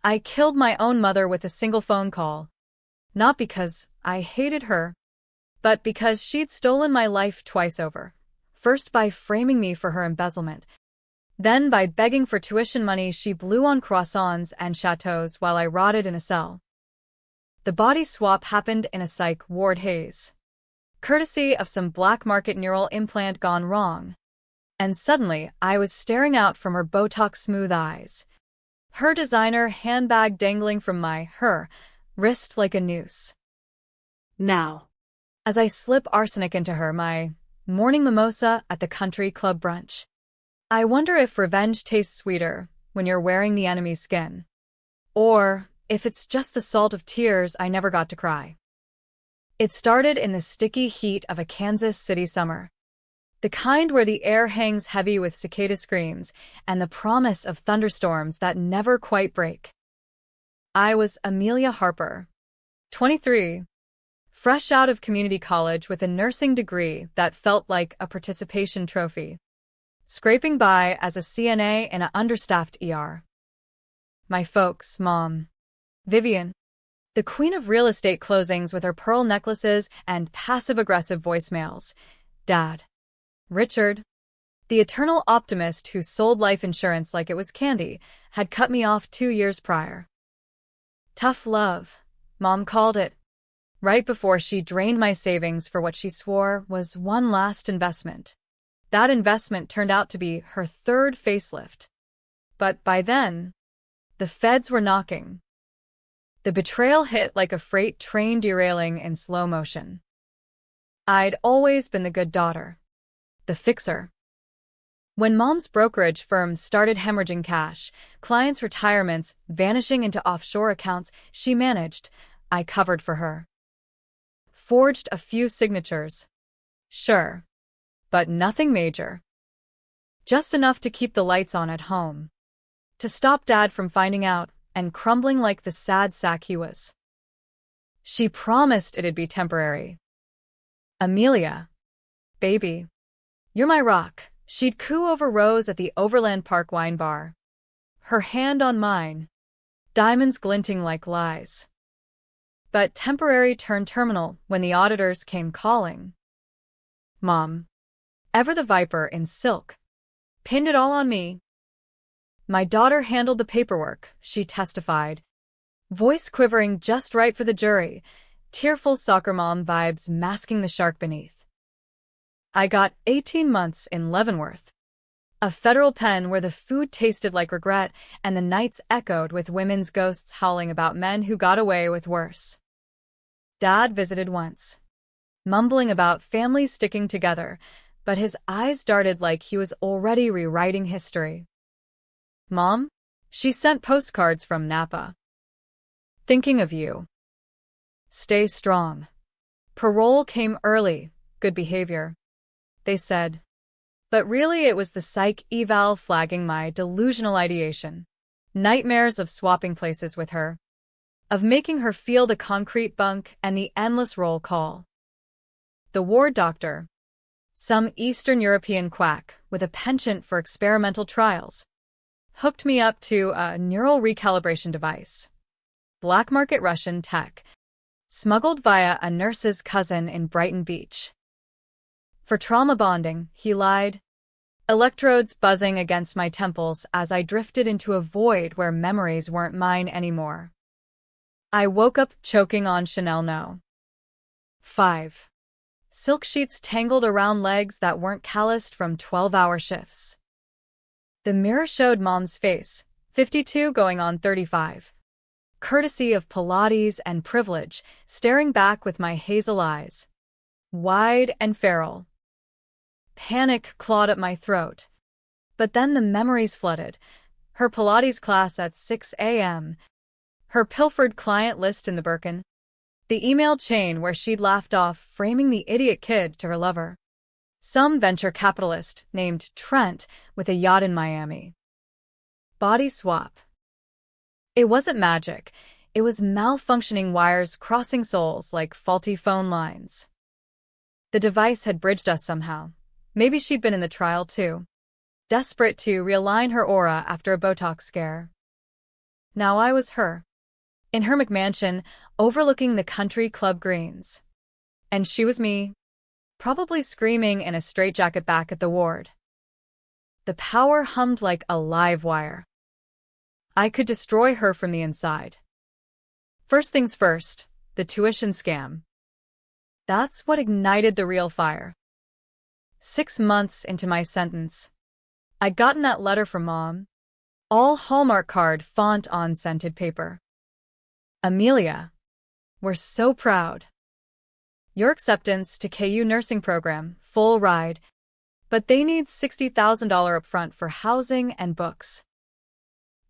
I killed my own mother with a single phone call. Not because I hated her, but because she'd stolen my life twice over. First by framing me for her embezzlement, then by begging for tuition money she blew on croissants and chateaus while I rotted in a cell. The body swap happened in a psych ward haze, courtesy of some black market neural implant gone wrong. And suddenly, I was staring out from her Botox-smooth eyes, her designer handbag dangling from her wrist like a noose. Now, As I slip arsenic into her, my morning mimosa at the country club brunch. I wonder if revenge tastes sweeter when you're wearing the enemy's skin. Or if it's just the salt of tears I never got to cry. It started in the sticky heat of a Kansas City summer. The kind where the air hangs heavy with cicada screams and the promise of thunderstorms that never quite break. I was Amelia Harper, 23, fresh out of community college with a nursing degree that felt like a participation trophy, scraping by as a CNA in an understaffed ER. My folks, Mom, Vivian, the queen of real estate closings with her pearl necklaces and passive-aggressive voicemails. Dad, Richard, the eternal optimist who sold life insurance like it was candy, had cut me off 2 years prior. Tough love, Mom called it, right before she drained my savings for what she swore was one last investment. That investment turned out to be her third facelift. But by then, the feds were knocking. The betrayal hit like a freight train derailing in slow motion. I'd always been the good daughter, the fixer. When Mom's brokerage firm started hemorrhaging cash, clients' retirements vanishing into offshore accounts she managed, I covered for her. Forged a few signatures. Sure. But nothing major. Just enough to keep the lights on at home. To stop Dad from finding out and crumbling like the sad sack he was. She promised it'd be temporary. Amelia, baby, you're my rock, she'd coo over Rose at the Overland Park wine bar. Her hand on mine, diamonds glinting like lies. But temporary turned terminal when the auditors came calling. Mom, ever the viper in silk, pinned it all on me. My daughter handled the paperwork, she testified, voice quivering just right for the jury, tearful soccer mom vibes masking the shark beneath. I got 18 months in Leavenworth, a federal pen where the food tasted like regret and the nights echoed with women's ghosts howling about men who got away with worse. Dad visited once, mumbling about families sticking together, but his eyes darted like he was already rewriting history. Mom, she sent postcards from Napa. Thinking of you. Stay strong. Parole came early, good behavior, they said. But really it was the psych eval flagging my delusional ideation. Nightmares of swapping places with her. Of making her feel the concrete bunk and the endless roll call. The ward doctor, some Eastern European quack with a penchant for experimental trials, hooked me up to a neural recalibration device. Black market Russian tech, smuggled via a nurse's cousin in Brighton Beach. For trauma bonding, he lied. Electrodes buzzing against my temples as I drifted into a void where memories weren't mine anymore. I woke up choking on Chanel No. 5. Silk sheets tangled around legs that weren't calloused from 12-hour shifts. The mirror showed Mom's face, 52 going on 35. Courtesy of Pilates and privilege, staring back with my hazel eyes, wide and feral. Panic clawed at my throat. But then the memories flooded. Her Pilates class at 6 a.m., her pilfered client list in the Birkin, the email chain where she'd laughed off framing the idiot kid to her lover. Some venture capitalist named Trent with a yacht in Miami. Body swap. It wasn't magic. It was malfunctioning wires crossing souls like faulty phone lines. The device had bridged us somehow. Maybe she'd been in the trial too. Desperate to realign her aura after a Botox scare. Now I was her, in her McMansion, overlooking the country club greens. And she was me, probably screaming in a straitjacket back at the ward. The power hummed like a live wire. I could destroy her from the inside. First things first, the tuition scam. That's what ignited the real fire. 6 months into my sentence, I'd gotten that letter from Mom. All Hallmark card font on scented paper. Amelia, we're so proud. Your acceptance to KU nursing program, full ride, but they need $60,000 upfront for housing and books.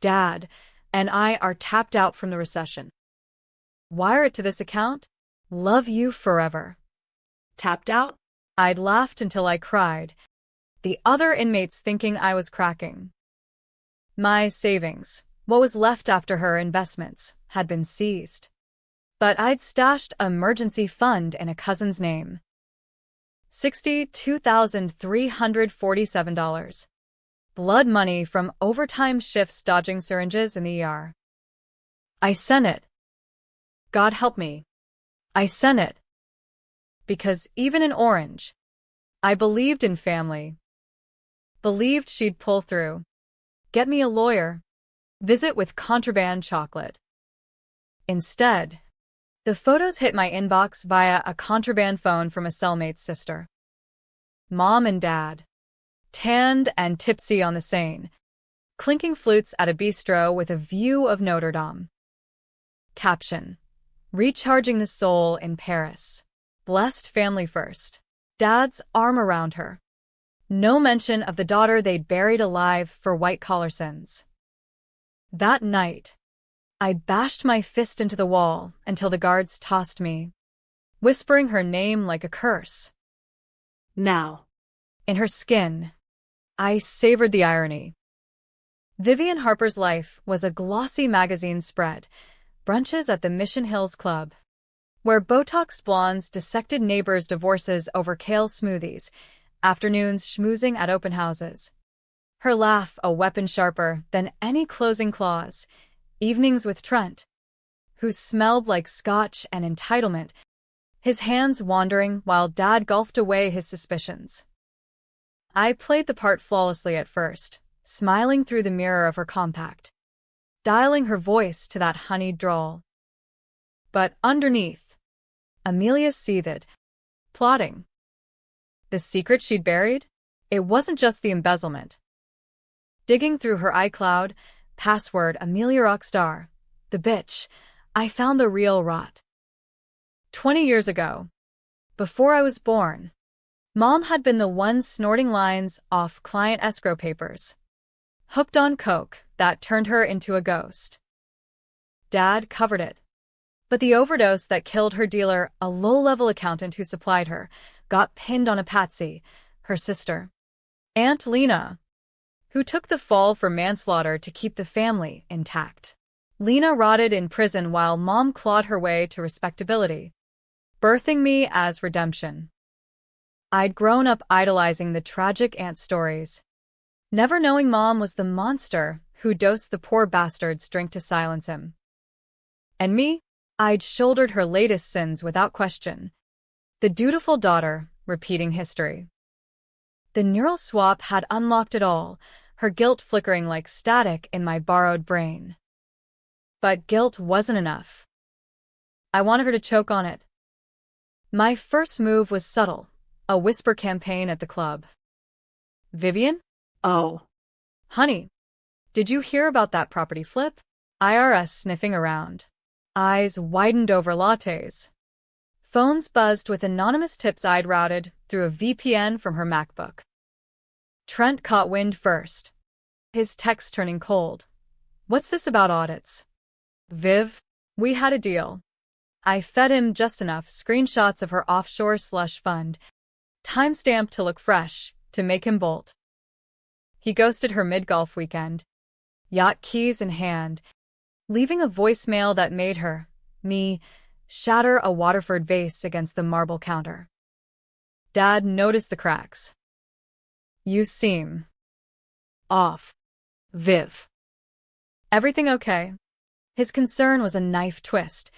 Dad and I are tapped out from the recession. Wire it to this account. Love you forever. Tapped out? I'd laughed until I cried, the other inmates thinking I was cracking. My savings, what was left after her investments, had been seized. But I'd stashed an emergency fund in a cousin's name. $62,347. Blood money from overtime shifts dodging syringes in the ER. I sent it. God help me. I sent it. Because even in Orange, I believed in family. Believed she'd pull through. Get me a lawyer. Visit with contraband chocolate. Instead, the photos hit my inbox via a contraband phone from a cellmate's sister. Mom and Dad, tanned and tipsy on the Seine, clinking flutes at a bistro with a view of Notre Dame. Caption: recharging the soul in Paris. Blessed family first. Dad's arm around her. No mention of the daughter they'd buried alive for white-collar sins. That night, I bashed my fist into the wall until the guards tossed me, whispering her name like a curse. Now. In her skin, I savored the irony. Vivian Harper's life was a glossy magazine spread, brunches at the Mission Hills Club, where Botoxed blondes dissected neighbors' divorces over kale smoothies, afternoons schmoozing at open houses. Her laugh a weapon sharper than any closing clause, evenings with Trent, who smelled like scotch and entitlement, his hands wandering while Dad gulped away his suspicions. I played the part flawlessly at first, smiling through the mirror of her compact, dialing her voice to that honeyed drawl. But underneath, Amelia seethed, plotting. The secret she'd buried? It wasn't just the embezzlement. Digging through her iCloud, password Amelia Rockstar, the bitch, I found the real rot. 20 years ago, before I was born, Mom had been the one snorting lines off client escrow papers. Hooked on coke that turned her into a ghost. Dad covered it. But the overdose that killed her dealer, a low-level accountant who supplied her, got pinned on a patsy, her sister, Aunt Lena, who took the fall for manslaughter to keep the family intact. Lena rotted in prison while Mom clawed her way to respectability, birthing me as redemption. I'd grown up idolizing the tragic aunt stories, never knowing Mom was the monster who dosed the poor bastard's drink to silence him. And me? I'd shouldered her latest sins without question. The dutiful daughter, repeating history. The neural swap had unlocked it all, her guilt flickering like static in my borrowed brain. But guilt wasn't enough. I wanted her to choke on it. My first move was subtle, a whisper campaign at the club. Vivian? Oh. Honey, did you hear about that property flip? IRS sniffing around. Eyes widened over lattes. Phones buzzed with anonymous tips I'd routed through a VPN from her MacBook. Trent caught wind first, his text turning cold. What's this about audits? Viv, we had a deal. I fed him just enough screenshots of her offshore slush fund, timestamped to look fresh, to make him bolt. He ghosted her mid-golf weekend, yacht keys in hand, leaving a voicemail that made her, me, shatter a Waterford vase against the marble counter. Dad noticed the cracks. You seem off, Viv. Everything okay? His concern was a knife twist.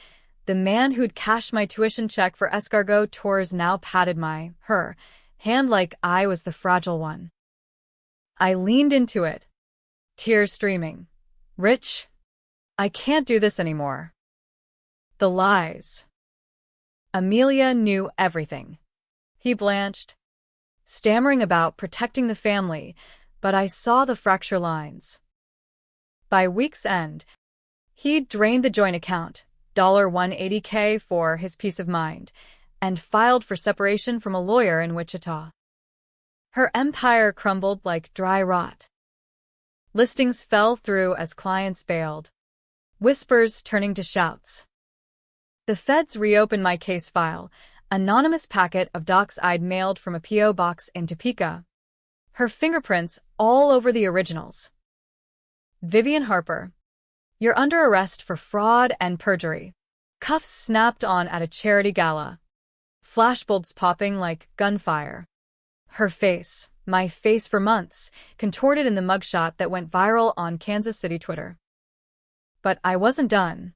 The man who'd cashed my tuition check for escargot tours now patted her hand like I was the fragile one. I leaned into it, tears streaming. Rich, I can't do this anymore. The lies. Amelia knew everything. He blanched, stammering about protecting the family, but I saw the fracture lines. By week's end, he'd drained the joint account, $180K for his peace of mind, and filed for separation from a lawyer in Wichita. Her empire crumbled like dry rot. Listings fell through as clients bailed, whispers turning to shouts. The feds reopened my case file, anonymous packet of docs I'd mailed from a P.O. box in Topeka. Her fingerprints all over the originals. Vivian Harper, you're under arrest for fraud and perjury. Cuffs snapped on at a charity gala. Flashbulbs popping like gunfire. Her face, my face for months, contorted in the mugshot that went viral on Kansas City Twitter. But I wasn't done.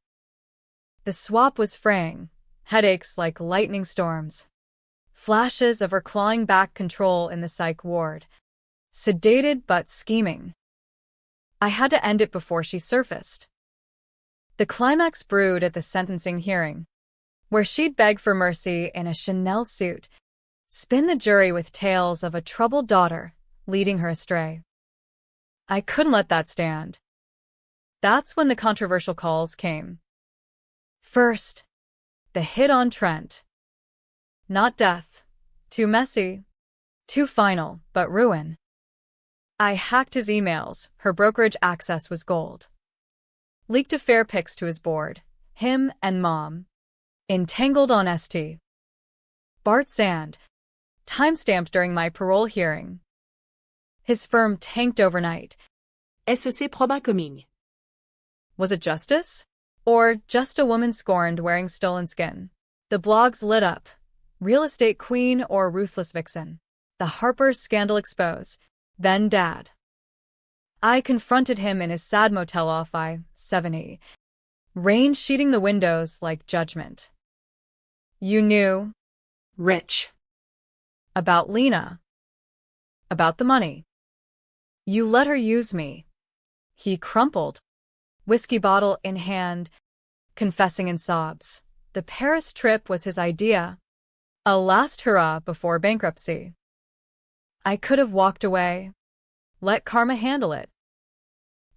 The swap was fraying, headaches like lightning storms. Flashes of her clawing back control in the psych ward. Sedated but scheming. I had to end it before she surfaced. The climax brewed at the sentencing hearing, where she'd beg for mercy in a Chanel suit, spin the jury with tales of a troubled daughter leading her astray. I couldn't let that stand. That's when the controversial calls came. First, the hit on Trent. Not death. Too messy. Too final, but ruin. I hacked his emails. Her brokerage access was gold. Leaked affair pics to his board. Him and Mom. Entangled on ST. Bart Sand. Timestamped during my parole hearing. His firm tanked overnight. SEC proba coming. Was it justice? Or just a woman scorned wearing stolen skin? The blogs lit up. Real estate queen or ruthless vixen? The Harper scandal expose. Then Dad. I confronted him in his sad motel off I-70. Rain sheeting the windows like judgment. You knew. Rich. About Lena. About the money. You let her use me. He crumpled, whiskey bottle in hand, confessing in sobs. The Paris trip was his idea. A last hurrah before bankruptcy. I could have walked away. Let karma handle it.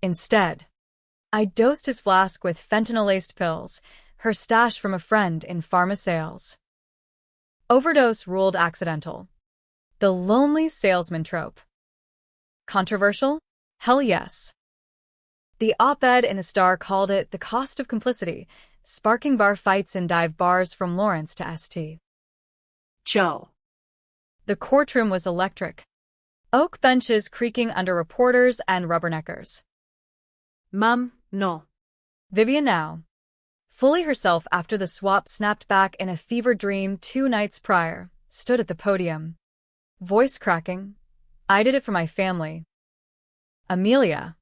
Instead, I dosed his flask with fentanyl-laced pills, her stash from a friend in pharma sales. Overdose ruled accidental. The lonely salesman trope. Controversial? Hell yes. The op-ed in the Star called it the cost of complicity, sparking bar fights in dive bars from Lawrence to St. Joe. The courtroom was electric. Oak benches creaking under reporters and rubberneckers. Mom, no. Vivian now, fully herself after the swap snapped back in a fever dream 2 nights prior, stood at the podium. Voice cracking. I did it for my family. Amelia.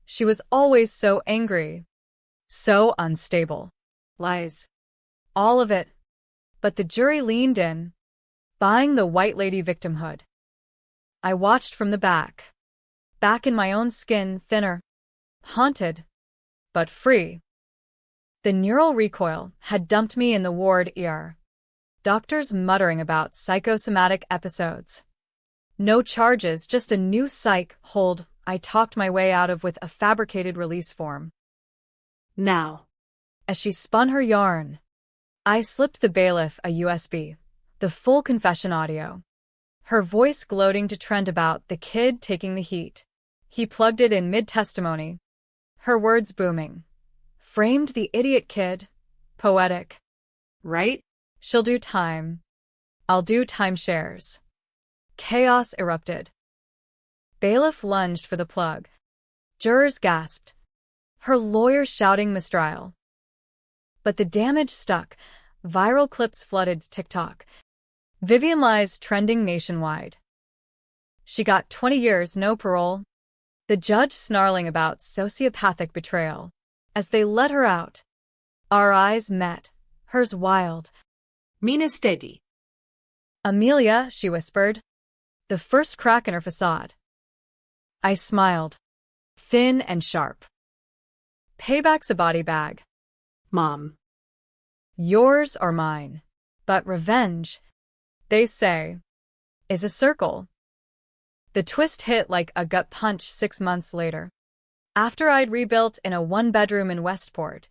She was always so angry. So unstable. Lies. All of it. But the jury leaned in, buying the white lady victimhood. I watched from the back. Back in my own skin, thinner. Haunted. But free. The neural recoil had dumped me in the ward ER. Doctors muttering about psychosomatic episodes. No charges, just a new psych hold I talked my way out of with a fabricated release form. Now. As she spun her yarn, I slipped the bailiff a USB, the full confession audio. Her voice gloating to Trent about the kid taking the heat. He plugged it in mid-testimony. Her words booming. Framed the idiot kid. Poetic. Right? She'll do time. I'll do timeshares. Chaos erupted. Bailiff lunged for the plug. Jurors gasped. Her lawyer shouting mistrial. But the damage stuck. Viral clips flooded TikTok. Vivian lies trending nationwide. She got 20 years, no parole. The judge snarling about sociopathic betrayal. as they let her out. Our eyes met, hers wild. Mina steady. Amelia, she whispered, the first crack in her facade. I smiled, thin and sharp. Payback's a body bag. Mom. Yours or mine. But revenge, they say, is a circle. The twist hit like a gut punch 6 months later. After I'd rebuilt in a 1-bedroom in Westport,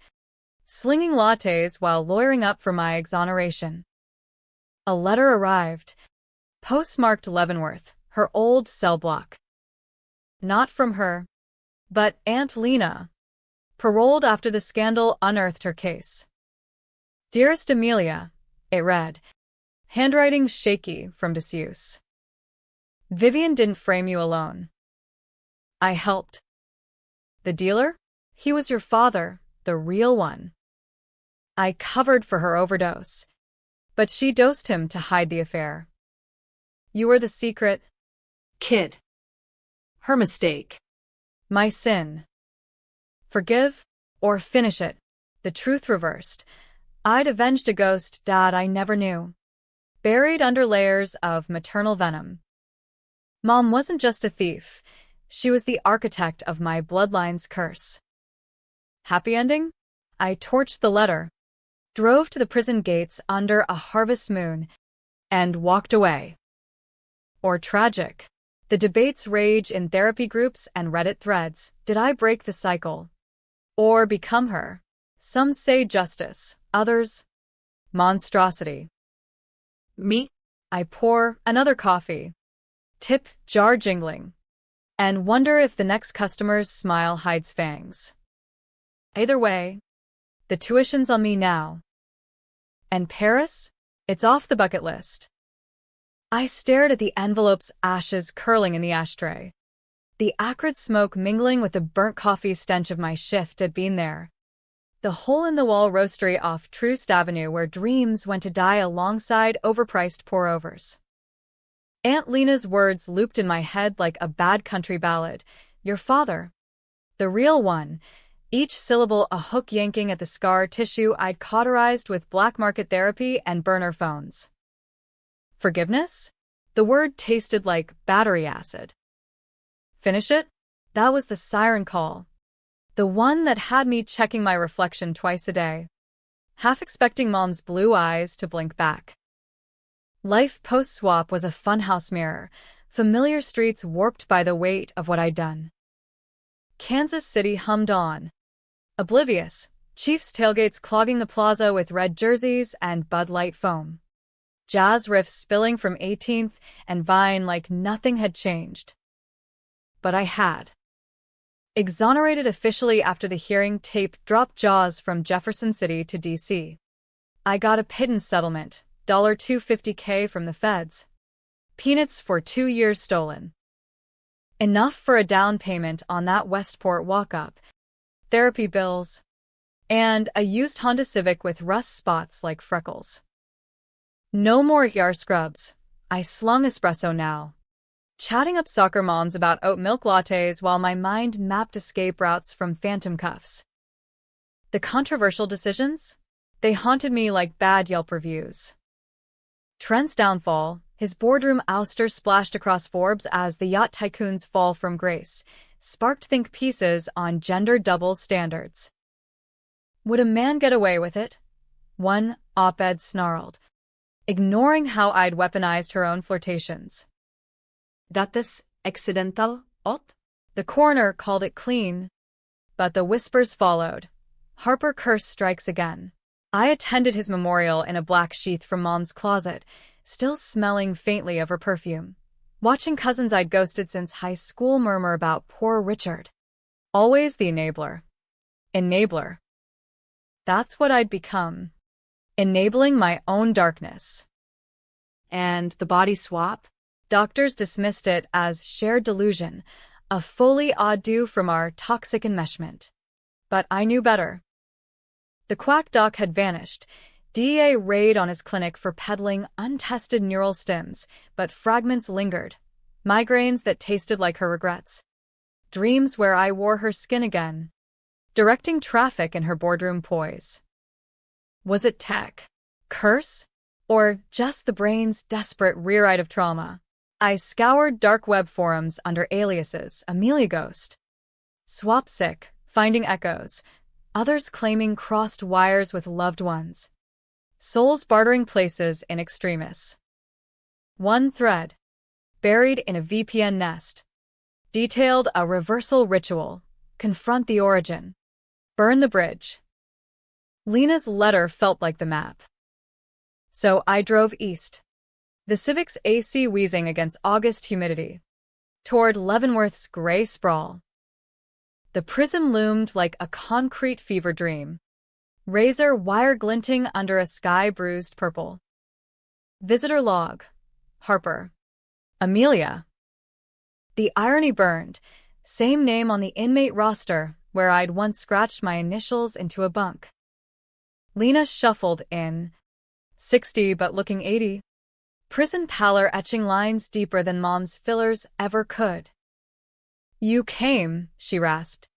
slinging lattes while lawyering up for my exoneration. A letter arrived, postmarked Leavenworth, her old cell block. Not from her, but Aunt Lena, paroled after the scandal unearthed her case. Dearest Amelia, it read, handwriting shaky from disuse. Vivian didn't frame you alone. I helped. The dealer? He was your father, the real one. I covered for her overdose, but she dosed him to hide the affair. You were the secret. Kid. Her mistake. My sin. Forgive or finish it. The truth reversed. I'd avenged a ghost dad I never knew, buried under layers of maternal venom. Mom wasn't just a thief. She was the architect of my bloodline's curse. Happy ending? I torched the letter, drove to the prison gates under a harvest moon, and walked away. Or tragic. The debates rage in therapy groups and Reddit threads. Did I break the cycle? Or become her? Some say justice, others, monstrosity. Me? I pour another coffee, tip jar jingling, and wonder if the next customer's smile hides fangs. Either way, the tuition's on me now. And Paris? It's off the bucket list. I stared at the envelope's ashes curling in the ashtray. The acrid smoke mingling with the burnt coffee stench of my shift had been there. The hole-in-the-wall roastery off Troost Avenue where dreams went to die alongside overpriced pour-overs. Aunt Lena's words looped in my head like a bad country ballad. Your father. The real one. Each syllable a hook yanking at the scar tissue I'd cauterized with black market therapy and burner phones. Forgiveness? The word tasted like battery acid. Finish it? That was the siren call. The one that had me checking my reflection twice a day, half expecting Mom's blue eyes to blink back. Life post-swap was a funhouse mirror, familiar streets warped by the weight of what I'd done. Kansas City hummed on. Oblivious, Chiefs tailgates clogging the plaza with red jerseys and Bud Light foam. Jazz riffs spilling from 18th and Vine like nothing had changed. But I had. Exonerated officially after the hearing tape dropped Jaws from Jefferson City to D.C. I got a pittance settlement, $250K from the feds. Peanuts for 2 years stolen. Enough for a down payment on that Westport walk-up, therapy bills, and a used Honda Civic with rust spots like freckles. No more yar scrubs. I slung espresso now, chatting up soccer moms about oat milk lattes while my mind mapped escape routes from phantom cuffs. The controversial decisions? They haunted me like bad Yelp reviews. Trent's downfall, his boardroom ouster splashed across Forbes as the yacht tycoon's fall from grace, sparked think pieces on gender double standards. Would a man get away with it? One op-ed snarled, ignoring how I'd weaponized her own flirtations. That's accidental, ot? The coroner called it clean, but the whispers followed. Harper curse strikes again. I attended his memorial in a black sheath from Mom's closet, still smelling faintly of her perfume. Watching cousins I'd ghosted since high school murmur about poor Richard. Always the enabler. Enabler. That's what I'd become. Enabling my own darkness. And the body swap? Doctors dismissed it as shared delusion, a folie à deux from our toxic enmeshment. But I knew better. The quack doc had vanished. DEA raid on his clinic for peddling untested neural stims, but fragments lingered. Migraines that tasted like her regrets. Dreams where I wore her skin again. directing traffic in her boardroom poise. Was it tech, curse, or just the brain's desperate rewrite of trauma? I scoured dark web forums under aliases Amelia Ghost, Swapsick, finding echoes, others claiming crossed wires with loved ones, souls bartering places in extremis. One thread, buried in a VPN nest, detailed a reversal ritual, confront the origin, burn the bridge. Lena's letter felt like the map. So I drove east, the Civic's AC wheezing against August humidity, toward Leavenworth's gray sprawl. The prison loomed like a concrete fever dream, razor wire glinting under a sky bruised purple. Visitor log. Harper. Amelia. The irony burned. Same name on the inmate roster where I'd once scratched my initials into a bunk. Lena shuffled in, 60 but looking 80. Prison pallor etching lines deeper than Mom's fillers ever could. You came, she rasped,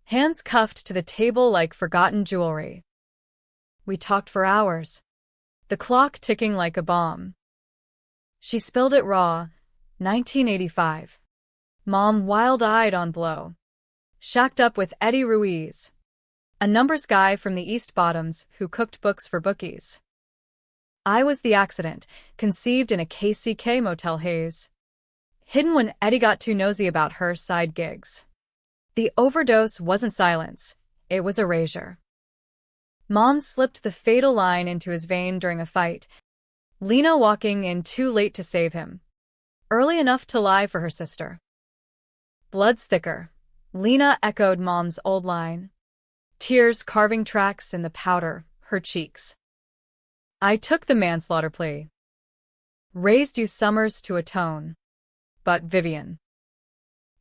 hands cuffed to the table like forgotten jewelry. We talked for hours, the clock ticking like a bomb. She spilled it raw, 1985. Mom wild-eyed on blow. Shacked up with Eddie Ruiz, a numbers guy from the East Bottoms who cooked books for bookies. I was the accident, conceived in a KCK motel haze. Hidden when Eddie got too nosy about her side gigs. The overdose wasn't silence, it was erasure. Mom slipped the fatal line into his vein during a fight, Lena walking in too late to save him, early enough to lie for her sister. Blood's thicker, Lena echoed Mom's old line, tears carving tracks in the powder, her cheeks. I took the manslaughter plea. Raised you summers to atone. But Vivian.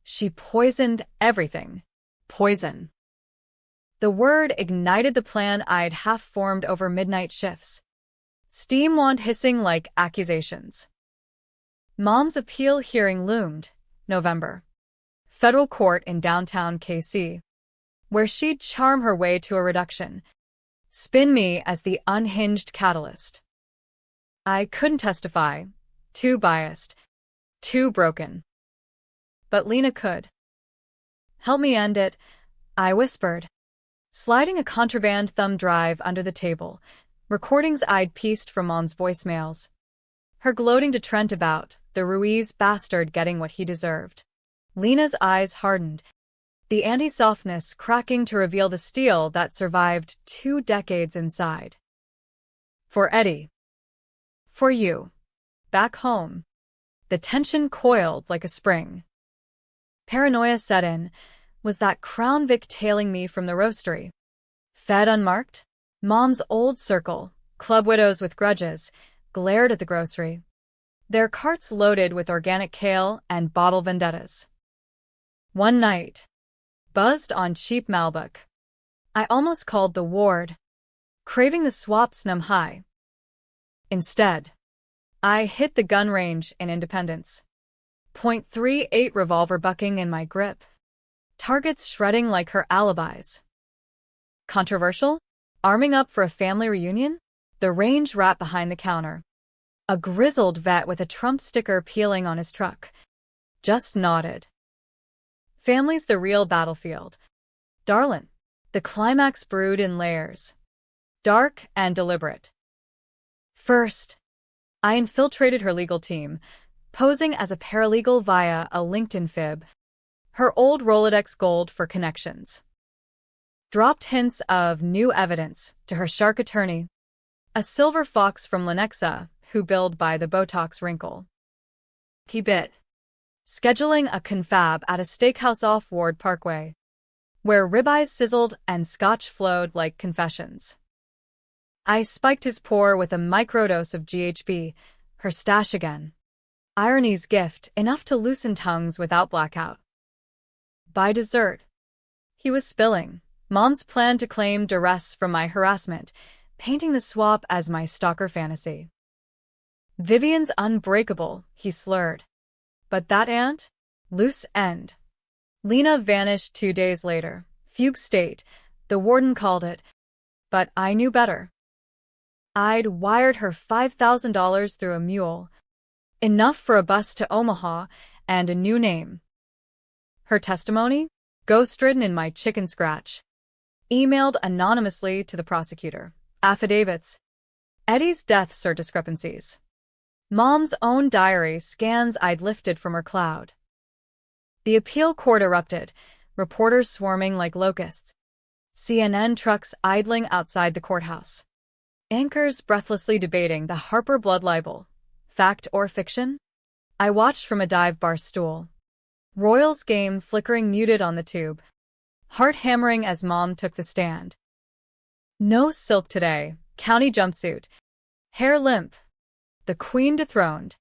She poisoned everything. Poison. The word ignited the plan I'd half-formed over midnight shifts. Steam wand hissing like accusations. Mom's appeal hearing loomed, November. Federal court in downtown KC, where she'd charm her way to a reduction, spin me as the unhinged catalyst. I couldn't testify, too biased, too broken. But Lena could. Help me end it, I whispered, sliding a contraband thumb drive under the table, recordings I'd pieced from Mom's voicemails. Her gloating to Trent about the Ruiz bastard getting what he deserved. Lena's eyes hardened, the anti-softness cracking to reveal the steel that survived 2 decades inside. For Eddie. For you. Back home. The tension coiled like a spring. Paranoia set in. Was that Crown Vic tailing me from the roastery? Fed unmarked? Mom's old circle, club widows with grudges, glared at the grocery. Their carts loaded with organic kale and bottle vendettas. One night, buzzed on cheap Malbec, I almost called the ward, craving the swap's numb high. Instead, I hit the gun range in Independence. .38 revolver bucking in my grip. Targets shredding like her alibis. Controversial? Arming up for a family reunion? The range rat behind the counter. A grizzled vet with a Trump sticker peeling on his truck. Just nodded. Family's the real battlefield. Darlin'. The climax brewed in layers. Dark and deliberate. First, I infiltrated her legal team, posing as a paralegal via a LinkedIn fib. Her old Rolodex gold for connections. Dropped hints of new evidence to her shark attorney, a silver fox from Lenexa who billed by the Botox wrinkle. He bit. Scheduling a confab at a steakhouse off Ward Parkway, where ribeyes sizzled and scotch flowed like confessions. I spiked his pour with a microdose of GHB, her stash again. Irony's gift, enough to loosen tongues without blackout. By dessert, he was spilling. Mom's plan to claim duress from my harassment, painting the swap as my stalker fantasy. Vivian's unbreakable, he slurred. But that aunt? Loose end. Lena vanished 2 days later, Fugue state, the warden called it, but I knew better. I'd wired her $5,000 through a mule, enough for a bus to Omaha and a new name. Her testimony? Ghost-written in my chicken scratch. Emailed anonymously to the prosecutor. Affidavits. Eddie's deaths are discrepancies. Mom's own diary scans I'd lifted from her cloud. The appeal court erupted, reporters swarming like locusts. CNN trucks idling outside the courthouse. Anchors breathlessly debating the Harper blood libel. Fact or fiction? I watched from a dive bar stool. Royals game flickering muted on the tube. Heart hammering as Mom took the stand. No silk today, county jumpsuit. Hair limp. The queen dethroned.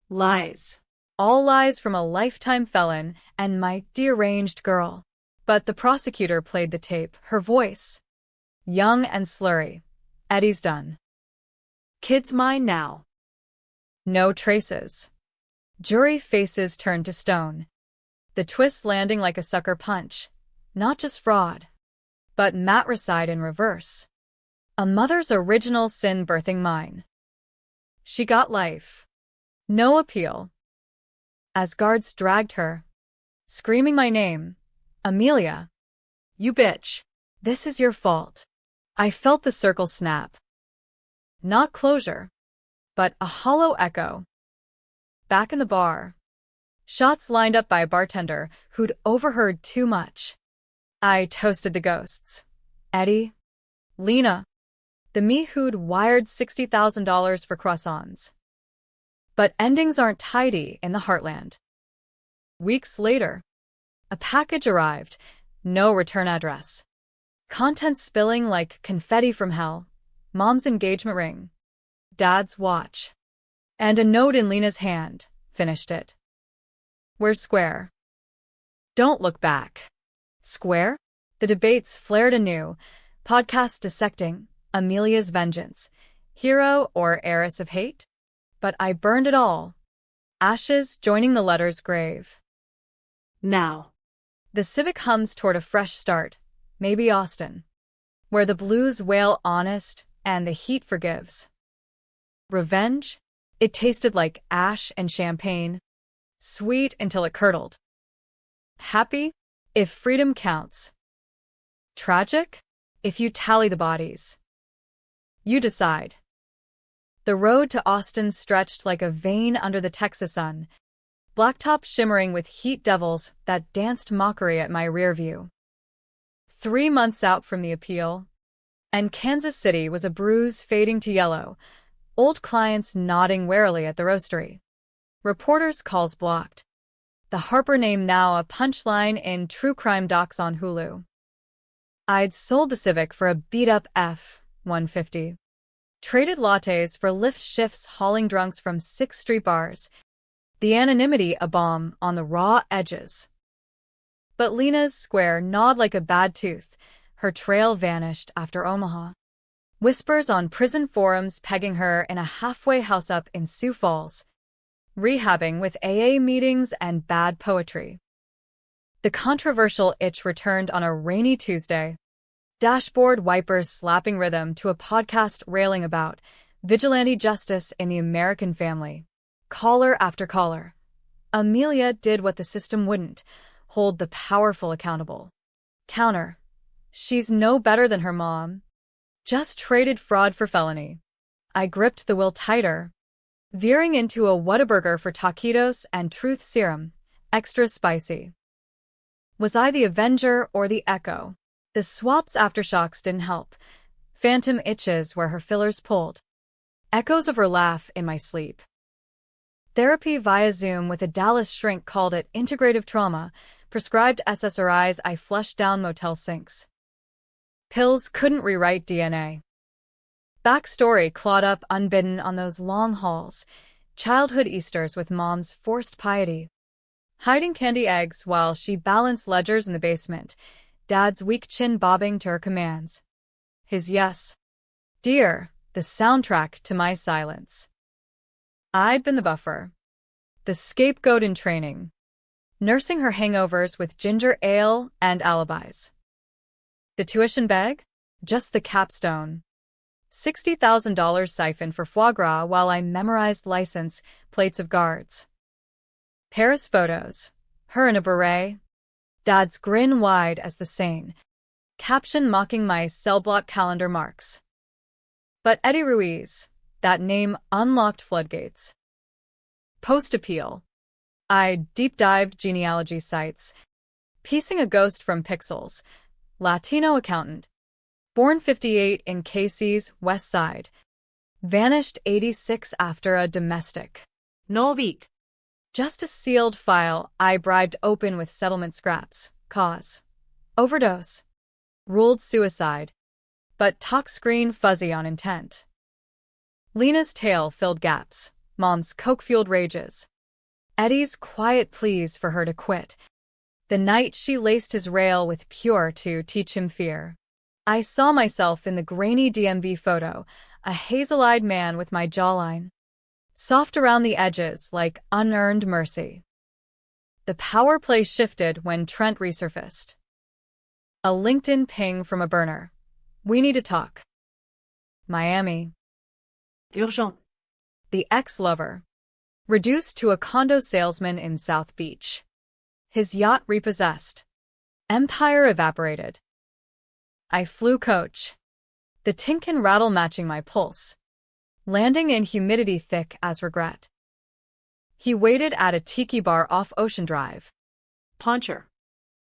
Lies. All lies from a lifetime felon and my deranged girl. But the prosecutor played the tape, her voice. Young and slurry. Eddie's done. Kid's mine now. No traces. Jury faces turned to stone. The twist landing like a sucker punch. Not just fraud, but matricide in reverse. A mother's original sin birthing mine. She got life. No appeal. As guards dragged her, screaming my name, Amelia. You bitch. This is your fault. I felt the circle snap. Not closure, but a hollow echo. Back in the bar. Shots lined up by a bartender who'd overheard too much. I toasted the ghosts. Eddie. Lena. The me who'd wired $60,000 for croissants. But endings aren't tidy in the heartland. Weeks later, a package arrived, no return address. Contents spilling like confetti from hell. Mom's engagement ring. Dad's watch. And a note in Lena's hand. Finished it. We're square. Don't look back. Square? The debates flared anew. Podcasts dissecting Amelia's vengeance. Hero or heiress of hate? But I burned it all. Ashes joining the letter's grave. Now. The Civic hums toward a fresh start. Maybe Austin. Where the blues wail honest and the heat forgives. Revenge? It tasted like ash and champagne. Sweet until it curdled. Happy? If freedom counts. Tragic? If you tally the bodies. You decide. The road to Austin stretched like a vein under the Texas sun, blacktop shimmering with heat devils that danced mockery at my rear view. 3 months out from the appeal, and Kansas City was a bruise fading to yellow, old clients nodding warily at the roastery. Reporters' calls blocked. The Harper name now a punchline in true crime docs on Hulu. I'd sold the Civic for a beat-up F-150. Traded lattes for lift shifts hauling drunks from 6th Street bars. The anonymity a balm on the raw edges. But Lena's square gnawed like a bad tooth. Her trail vanished after Omaha. Whispers on prison forums pegging her in a halfway house up in Sioux Falls. Rehabbing with AA meetings and bad poetry. The controversial itch returned on a rainy Tuesday. Dashboard wipers slapping rhythm to a podcast railing about vigilante justice in the American family. Caller after caller. Amelia did what the system wouldn't, hold the powerful accountable. Counter. She's no better than her mom. Just traded fraud for felony. I gripped the will tighter, veering into a Whataburger for taquitos and truth serum, extra spicy. Was I the avenger or the echo? The swap's aftershocks didn't help. Phantom itches where her fillers pulled. Echoes of her laugh in my sleep. Therapy via Zoom with a Dallas shrink called it integrative trauma, prescribed SSRIs I flushed down motel sinks. Pills couldn't rewrite DNA. Backstory clawed up unbidden on those long hauls, childhood Easters with mom's forced piety. Hiding candy eggs while she balanced ledgers in the basement, dad's weak chin bobbing to her commands. His yes. Dear, the soundtrack to my silence. I'd been the buffer. The scapegoat in training. nursing her hangovers with ginger ale and alibis. The tuition bag? Just the capstone. $60,000 siphon for foie gras while I memorized license plates of guards. Paris photos. Her in a beret. Dad's grin wide as the Seine. Caption mocking my cell block calendar marks. But Eddie Ruiz, that name unlocked floodgates. Post-appeal. I deep-dived genealogy sites. Piecing a ghost from pixels. Latino accountant. Born 58 in KC's West Side. Vanished 86 after a domestic. Novik. Just a sealed file I bribed open with settlement scraps. Cause. Overdose. Ruled suicide. But talk screen fuzzy on intent. Lena's tale filled gaps. Mom's coke-fueled rages. Eddie's quiet pleas for her to quit. The night she laced his rail with Pure to teach him fear. I saw myself in the grainy DMV photo, a hazel-eyed man with my jawline. Soft around the edges like unearned mercy. The power play shifted when Trent resurfaced. A LinkedIn ping from a burner. We need to talk. Miami. Urgent. The ex-lover. Reduced to a condo salesman in South Beach. His yacht repossessed. Empire evaporated. I flew coach. The tinkin rattle matching my pulse. Landing in humidity thick as regret. He waited at a tiki bar off Ocean Drive. Puncher.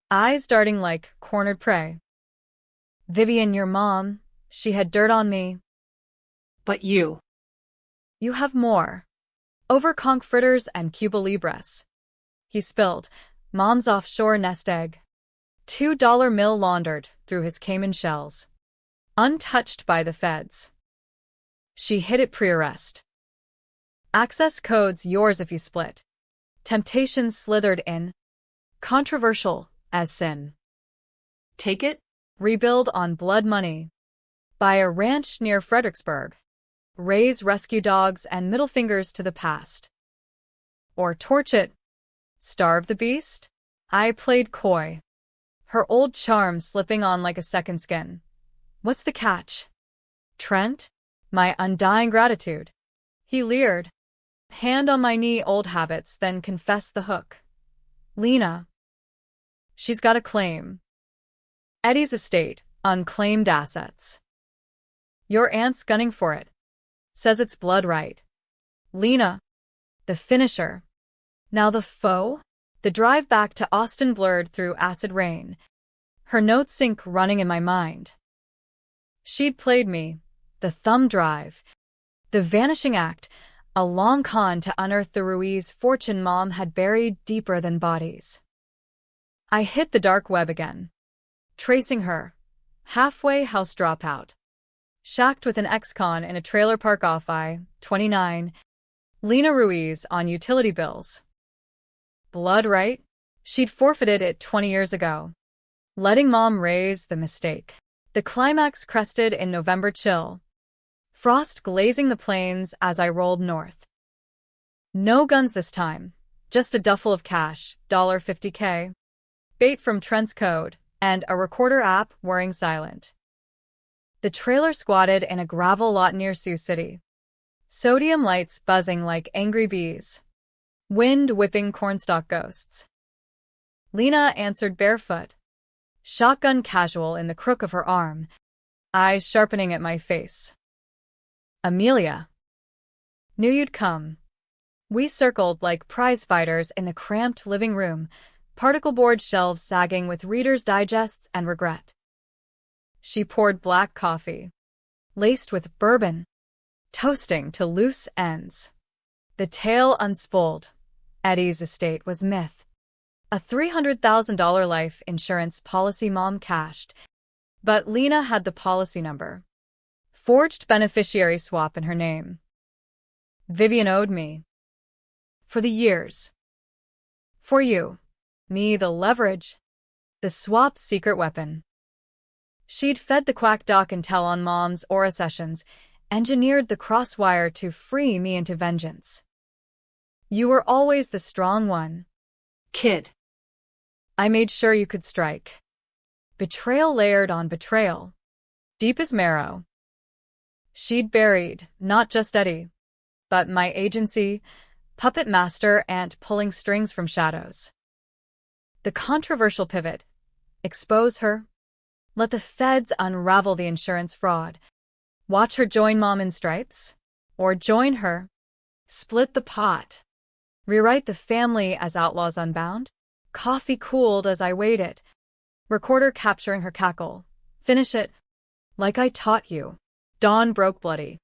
Eyes darting like cornered prey. Vivian, your mom, she had dirt on me. But you. You have more. Over conch fritters and Cuba Libres. He spilled. Mom's offshore nest egg. $2 mill laundered through his Cayman shells. Untouched by the feds. She hid it pre-arrest. Access codes yours if you split. Temptation slithered in. Controversial as sin. Take it? Rebuild on blood money. Buy a ranch near Fredericksburg. Raise rescue dogs and middle fingers to the past. Or torch it. Starve the beast? I played coy. Her old charm slipping on like a second skin. What's the catch? Trent? My undying gratitude. He leered. Hand on my knee, old habits, then confessed the hook. Lena. She's got a claim. Eddie's estate, unclaimed assets. Your aunt's gunning for it. Says it's blood right. Lena. The finisher. Now the foe? The drive back to Austin blurred through acid rain. Her note sync running in my mind. She'd played me. The thumb drive. The vanishing act. A long con to unearth the Ruiz fortune Mom had buried deeper than bodies. I hit the dark web again. Tracing her. Halfway house dropout. Shacked with an ex-con in a trailer park off I-29. Lena Ruiz on utility bills. Blood right? She'd forfeited it 20 years ago. Letting Mom raise the mistake. The climax crested in November chill. Frost glazing the plains as I rolled north. No guns this time. Just a duffel of cash, $50K. Bait from Trent's code, and a recorder app whirring silent. The trailer squatted in a gravel lot near Sioux City. Sodium lights buzzing like angry bees. Wind whipping cornstalk ghosts. Lena answered barefoot. Shotgun casual in the crook of her arm. Eyes sharpening at my face. Amelia. Knew you'd come. We circled like prize fighters in the cramped living room, particle board shelves sagging with Reader's Digests and regret. She poured black coffee, laced with bourbon, toasting to loose ends. The tale unspooled. Eddie's estate was myth. A $300,000 life insurance policy Mom cashed, but Lena had the policy number. Forged beneficiary swap in her name. Vivian owed me. For the years. For you. Me the leverage. The swap's secret weapon. She'd fed the quack doc intel on Mom's aura sessions, engineered the crosswire to free me into vengeance. You were always the strong one. Kid. I made sure you could strike. Betrayal layered on betrayal. Deep as marrow. She'd buried, not just Eddie, but my agency, puppet master, and pulling strings from shadows. The controversial pivot. Expose her. Let the feds unravel the insurance fraud. Watch her join Mom in stripes? Or join her. Split the pot. Rewrite the family as outlaws unbound? Coffee cooled as I waited. Recorder capturing her cackle. Finish it. Like I taught you. Dawn broke bloody.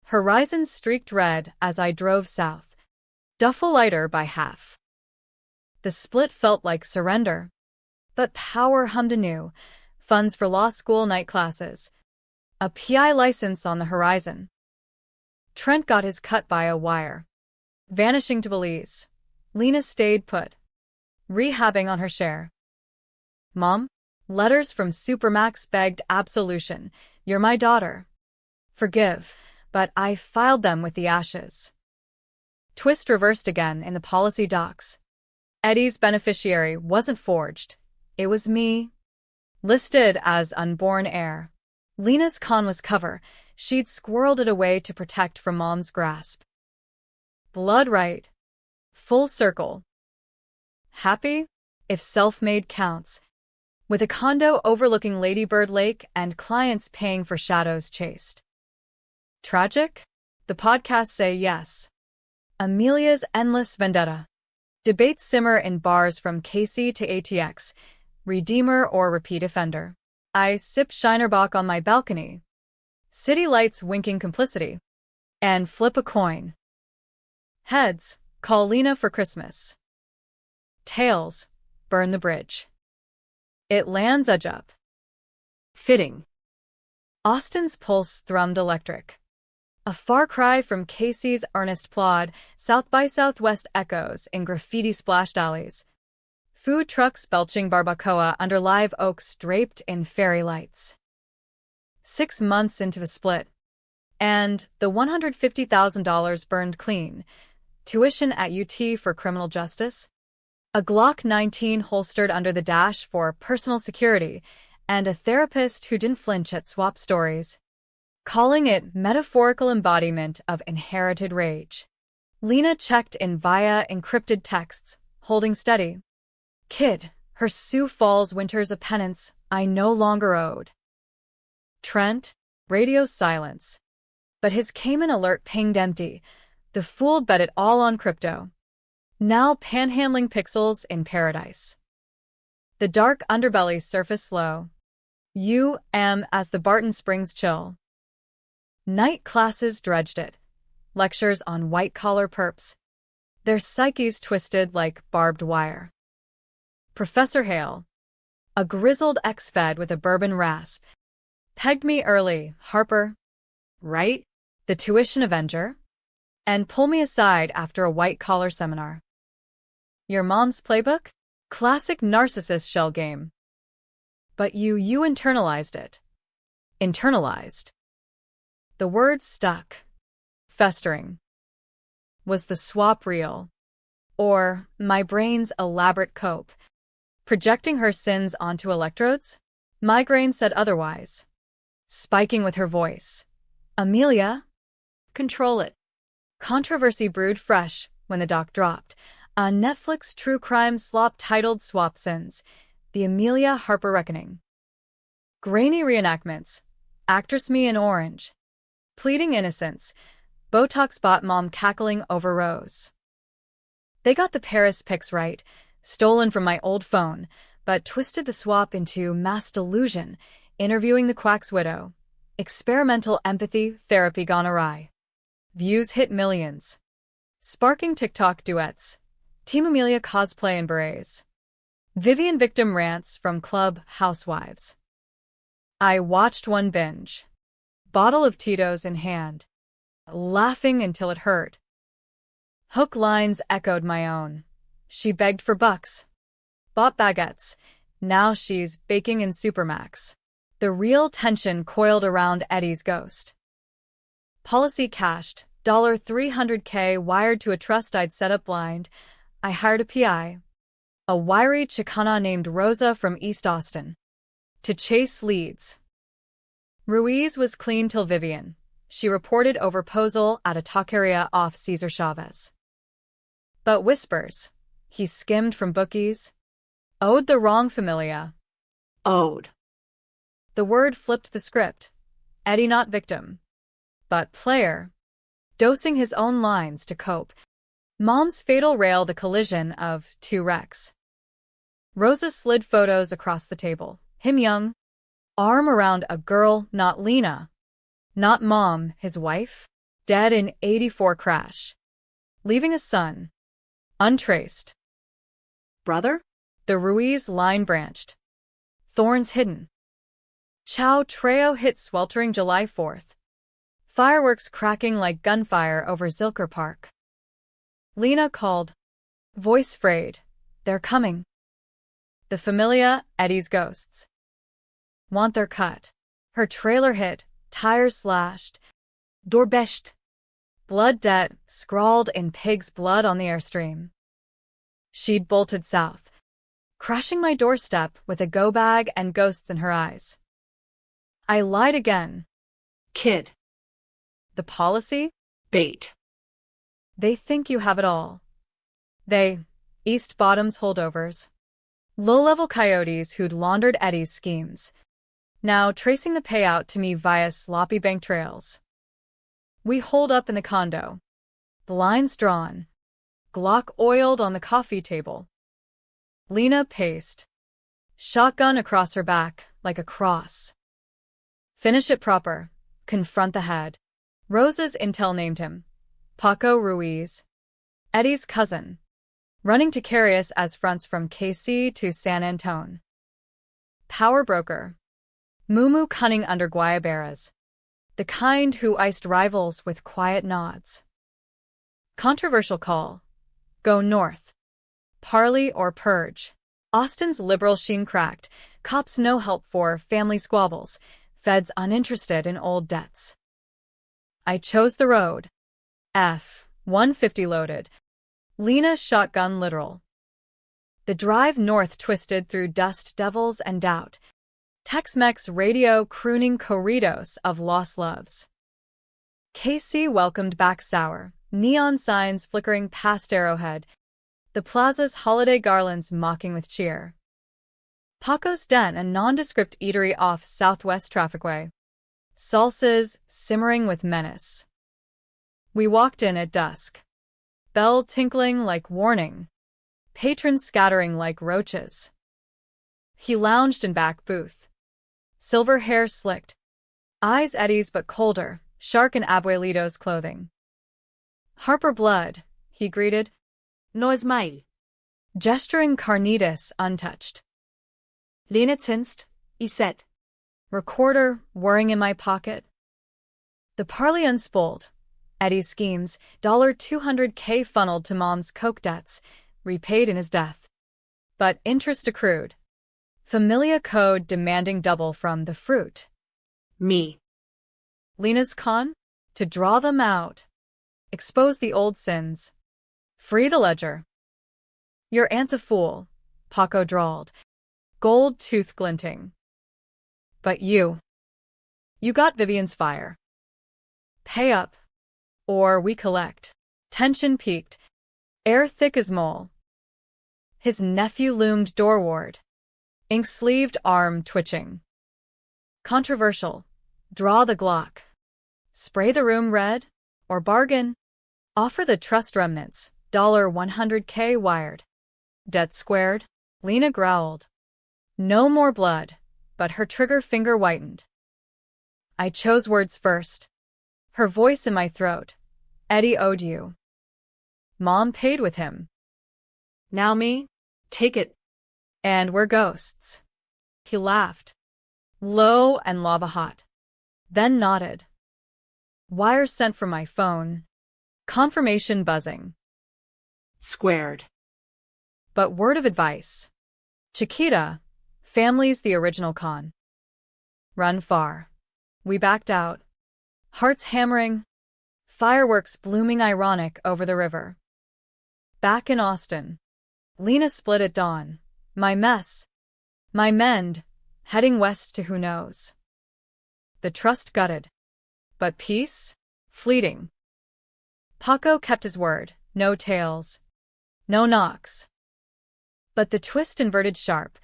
Horizons streaked red as I drove south. Duffel lighter by half. The split felt like surrender. But power hummed anew. Funds for law school night classes. A PI license on the horizon. Trent got his cut by a wire. Vanishing to Belize. Lena stayed put. Rehabbing on her share. Mom? Letters from Supermax begged absolution. You're my daughter. Forgive, but I filed them with the ashes. Twist reversed again in the policy docs. Eddie's beneficiary wasn't forged. It was me. Listed as unborn heir. Lena's con was cover. She'd squirreled it away to protect from Mom's grasp. Blood right. Full circle. Happy? If self-made counts. With a condo overlooking Lady Bird Lake and clients paying for shadows chased. Tragic? The podcasts say yes. Amelia's endless vendetta. Debates simmer in bars from KC to ATX. Redeemer or repeat offender. I sip Shinerbach on my balcony. City lights winking complicity. And flip a coin. Heads, call Lena for Christmas. Tails, burn the bridge. It lands edge up. Fitting. Austin's pulse thrummed electric. A far cry from Casey's earnest plod, South by Southwest echoes in graffiti-splashed alleys. Food trucks belching barbacoa under live oaks draped in fairy lights. 6 months into the split. And the $150,000 burned clean. Tuition at UT for criminal justice. A Glock 19 holstered under the dash for personal security. And a therapist who didn't flinch at swap stories. Calling it metaphorical embodiment of inherited rage. Lena checked in via encrypted texts, holding steady. Kid, her Sioux Falls winter's a penance I no longer owed. Trent, radio silence. But his Cayman alert pinged empty. The fool bet it all on crypto. Now panhandling pixels in paradise. The dark underbelly surfaced slow. As the Barton Springs chill. Night classes dredged it. Lectures on white-collar perps. Their psyches twisted like barbed wire. Professor Hale, a grizzled ex-fed with a bourbon rasp, pegged me early, Harper, right? The tuition avenger? And pull me aside after a white-collar seminar. Your mom's playbook? Classic narcissist shell game. But you internalized it. Internalized. The word stuck. Festering. Was the swap real? Or my brain's elaborate cope? Projecting her sins onto electrodes? Migraine said otherwise. Spiking with her voice. Amelia? Control it. Controversy brewed fresh when the doc dropped. A Netflix true crime slop titled Swap Sins. The Amelia Harper Reckoning. Grainy reenactments. Actress me in orange. Pleading innocence. Botox bot mom cackling over Rose. They got the Paris pics right, stolen from my old phone, but twisted the swap into mass delusion, interviewing the quack's widow. Experimental empathy therapy gone awry. Views hit millions. Sparking TikTok duets. Team Amelia cosplay and berets. Vivian victim rants from Club Housewives. I watched one binge. Bottle of Tito's in hand. Laughing until it hurt. Hook lines echoed my own. She begged for bucks. Bought baguettes. Now she's baking in Supermax. The real tension coiled around Eddie's ghost. Policy cashed. $300K wired to a trust I'd set up blind. I hired a PI. a wiry Chicana named Rosa from East Austin. To chase leads. Ruiz was clean till Vivian. She reported overposal at a taqueria off Cesar Chavez. But whispers. He skimmed from bookies. Owed the wrong familia. Owed. The word flipped the script. Eddie not victim, but player. Dosing his own lines to cope. Mom's fatal rail the collision of two wrecks. Rosa slid photos across the table. Him young. Arm around a girl, not Lena. Not Mom, his wife. Dead in '84 crash. Leaving a son. Untraced. Brother? The Ruiz line branched. Thorns hidden. Chao Treo hit sweltering July 4th. Fireworks cracking like gunfire over Zilker Park. Lena called. Voice frayed. They're coming. The familia, Eddie's ghosts. Want their cut. Her trailer hit, tires slashed. Doorbesht. Blood debt, scrawled in pig's blood on the airstream. She'd bolted south, crashing my doorstep with a go bag and ghosts in her eyes. I lied again. Kid. The policy? Bait. They think you have it all. They, East Bottom's holdovers. Low-level coyotes who'd laundered Eddie's schemes. Now tracing the payout to me via sloppy bank trails. We holed up in the condo. The lines drawn. Glock oiled on the coffee table. Lena paced. Shotgun across her back, like a cross. Finish it proper. Confront the head. Rosa's intel named him. Paco Ruiz. Eddie's cousin. Running to carry us as fronts from KC to San Antone. Power broker. Mumu cunning under Guayaberas. The kind who iced rivals with quiet nods. Controversial call. Go north. Parley or purge. Austin's liberal sheen cracked. Cops no help for family squabbles. Feds uninterested in old debts. I chose the road. F-150 loaded. Lena shotgun literal. The drive north twisted through dust devils and doubt. Tex-Mex radio crooning corridos of lost loves. KC welcomed back sour. Neon signs flickering past Arrowhead. The plaza's holiday garlands mocking with cheer. Paco's Den, a nondescript eatery off Southwest Trafficway. Salsas simmering with menace. We walked in at dusk. Bell tinkling like warning. Patrons scattering like roaches. He lounged in back booth. Silver hair slicked. Eyes Eddie's but colder, shark in Abuelito's clothing. Harper Blood, he greeted. No es mal. Gesturing carnitas untouched. Lena tinsed, he said. Recorder whirring in my pocket. The parley unspooled. Eddie's schemes, $200K funneled to Mom's coke debts, repaid in his death. But interest accrued. Familia code demanding double from the fruit. Me. Lena's con? To draw them out. Expose the old sins. Free the ledger. Your aunt's a fool, Paco drawled. Gold tooth glinting. But you got Vivian's fire. Pay up, or we collect. Tension peaked. Air thick as mole. His nephew loomed doorward. Ink-sleeved arm twitching. Controversial. Draw the Glock. Spray the room red, or bargain. Offer the trust remnants, $100K wired. Debt squared, Lena growled. No more blood, but her trigger finger whitened. I chose words first. Her voice in my throat. Eddie owed you. Mom paid with him. Now me? Take it. And we're ghosts. He laughed. Low and lava hot. Then nodded. Wire sent from my phone. Confirmation buzzing. Squared. But word of advice. Chiquita, family's the original con. Run far. We backed out. Hearts hammering. Fireworks blooming ironic over the river. Back in Austin. Lena split at dawn. My mess. My mend. Heading west to who knows. The trust gutted. But peace? Fleeting. Paco kept his word. No tales. No knocks. But the twist inverted sharp.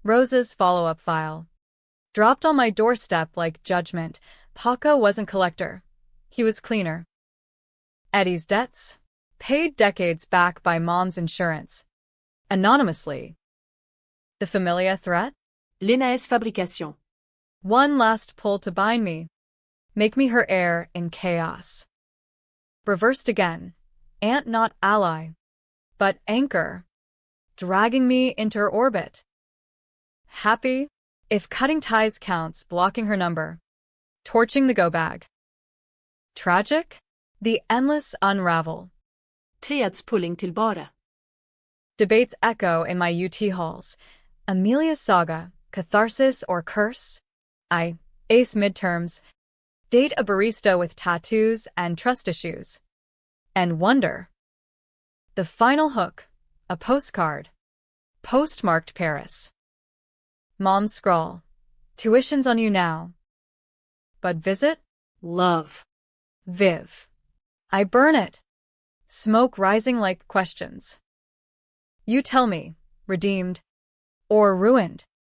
Rosa's follow-up file. Dropped on my doorstep like judgment. Paco wasn't collector. He was cleaner. Eddie's debts? Paid decades back by mom's insurance. Anonymously. The familia threat? Lena es fabricación. One last pull to bind me. Make me her heir in chaos. Reversed again. Aunt not ally. But anchor. Dragging me into her orbit. Happy? If cutting ties counts, blocking her number. Torching the go-bag. Tragic? The endless unravel. Trädspulling tillbara. Debates echo in my UT halls. Amelia's saga, catharsis or curse? I ace midterms. Date a barista with tattoos and trust issues. And wonder. The final hook, a postcard. Postmarked Paris. Mom's scrawl. Tuition's on you now. But visit? Love. Viv. I burn it. Smoke rising like questions. You tell me, redeemed or ruined.